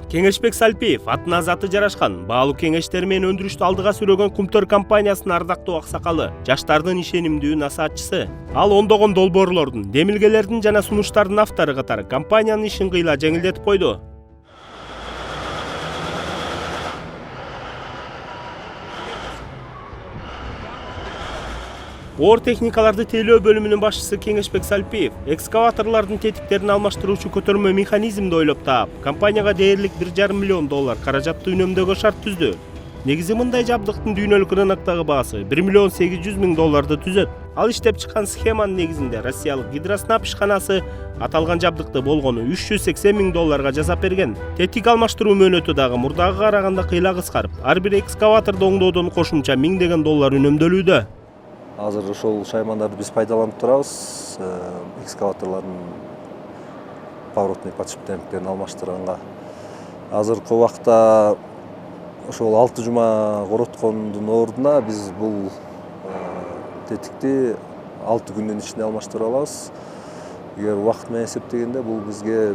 Кеңешбек Сальпиев атына заты жарашкан баалуу кеңештер менен өндүрүштү алдыга сүрөгөн Кумтөр компаниясынын ардактуу аксакалы, жаштардын ишенимдүү насаатчысы. Ал ондогон долбоорлордун, демилгелердин жана сунуштардын автору катары компаниянын ишин кыйла жеңилдетип койду. Оор техникаларды тейлөө бөлүмүнүн башчысы Кеңешбек Сальпиев экскаваторлордун тетиктерин алмаштыруучу көтөрмө механизмди ойлоп таап, компанияга дээрлик $1,5 миллион каражатты үнөмдөөгө шарт түздү. Негизи мындай жабдыктын дүйнөлүк рыноктогу баасы $1,8 миллион түзөт. Ал иштеп чыккан схеманын негизинде Россиялык Гидроснаб ишканасы аталган жабдыкты болгону $380 миң жасап берген. Тетик алмаштыруу мөөнөтү дагы мурдагы караганда кыйла кыскарып, ар бир экскаваторду оңдоодон кошумча $1000 үнөмдөлүүдө. Азыр ошол шаймандарды биз пайдаланып турабыз. Экскаваторлордун поворотный подшипниктерин алмаштырганга. Азыркы убакта ошол 6 жума короткондун ордуна биз бул тетикти 6 күндүн ичинде алмаштыра алабыз. Эгер убакыт менен эсептегенде бул бизге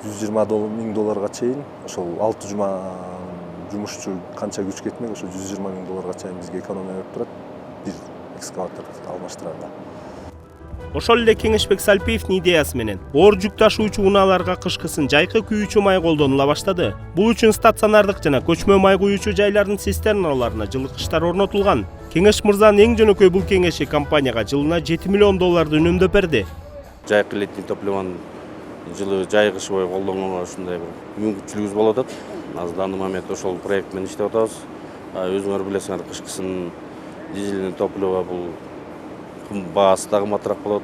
$120 миң чейин, ошол 6 жума жумушчу канча күч кетмек, ошо $120 миң чейин бизге экономия берип турат. Бир экскаватор алмаштырганда. Ошол эле Кеңешбек Сальпиевдин идеясы менен оор жүк ташуучу унааларга кышкысын жайкы күйүүчү май колдонула баштады. Бул үчүн стационардык жана көчмө май куюучу жайлардын цистерналарына жылыткычтар орнотулган. Кеңеш мырзанын эң жөнөкөй бул кеңеши компанияга жылына $7 миллион үнөмдөп берди. Жайкы летний топливонун жылы жай кыш бою колдонгонго ушундай бир мүмкүнчүлүгүбүз болуп атат. Азыр данный момент ошол проект менен иштеп атабыз. Өзүңөр билесиңер, кышкысын дизельный топливо бул баасы да кымбатыраак болот.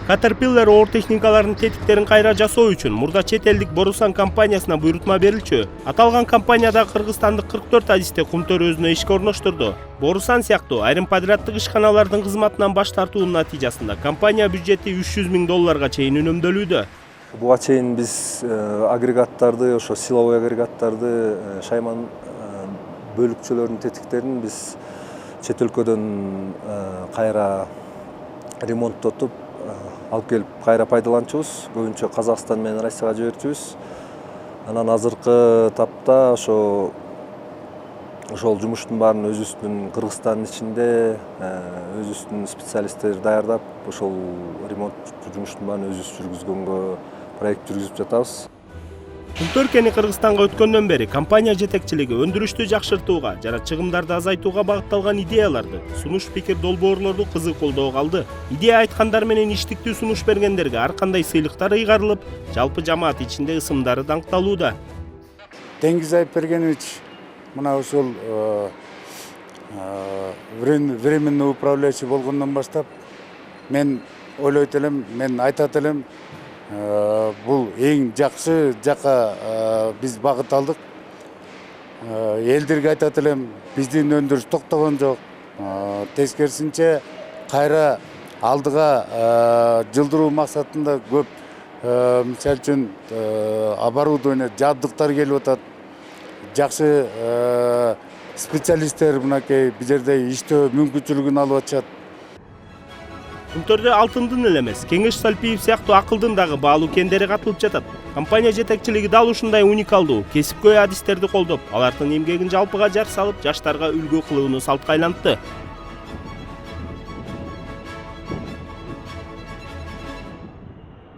Caterpillar оор техникалардын тетиктерин кайра жасоо үчүн мурда чет элдик Borusan компаниясына буйрутма берилчү. Аталган компанияда кыргызстандык 44 адисте Кумтөр өзүнө ишке орноштурду. Borusan сыяктуу айрым подряддык ишканалардын кызматынан баш тартуунун натыйжасында компания бюджети $300 миң чейин үнөмдөлүүдө. Буга чейин биз агрегаттарды, ошо силовой агрегаттарды, шайман бөлүкчөлөрдүн тетиктерин биз чет өлкөдөн кайра ремонттотуп алып келип кайра пайдаланчубуз. Көбүнчө Казакстан менен Россияга жиберчүбүз. Анан азыркы тапта ошол жумуштун баарын өзүбүздүн Кыргызстандын ичинде өзүбүздүн специалисттер даярдап, ошол ремонт жумуштун баарын өзүбүз жүргүзгөнгө проект жүргүзүп жатабыз. Кумтөр кени Кыргызстанга өткөндөн бери компания жетекчилиги өндүрүштү жакшыртууга жана чыгымдарды азайтууга багытталган идеяларды, сунуш пикир долбоорлорду кызык колдоого алды. Идея айткандар менен иштиктүү сунуш бергендерге ар кандай сыйлыктар ыйгарылып, жалпы жамаат ичинде ысымдары даңкталууда. Теңиз Айпбергенович мына ошол временный управляющий болгондон баштап мен ойлойт элем, мен айтат элем, бул эң жакшы жака биз багыт алдык. Элдерге айтат элем, биздин өндүрүш токтогон жок. Тескерисинче кайра алдыга жылдыруу максатында көп мисалы үчүн оборудование, жабдыктар келип атат. Жакшы специалисттер мынакей бул жерде иштөө мүмкүнчүлүгүн алып атышат. Кумтөрдө алтындын эле эмес, Кеңеш Сальпиев сыяктуу акылдын дагы баалуу кендери катылып жатат. Компания жетекчилиги дал ушундай уникалдуу, кесипкөй адистерди колдоп, алардын эмгегин жалпыга жар салып, жаштарга үлгү кылууну салтка айлантты.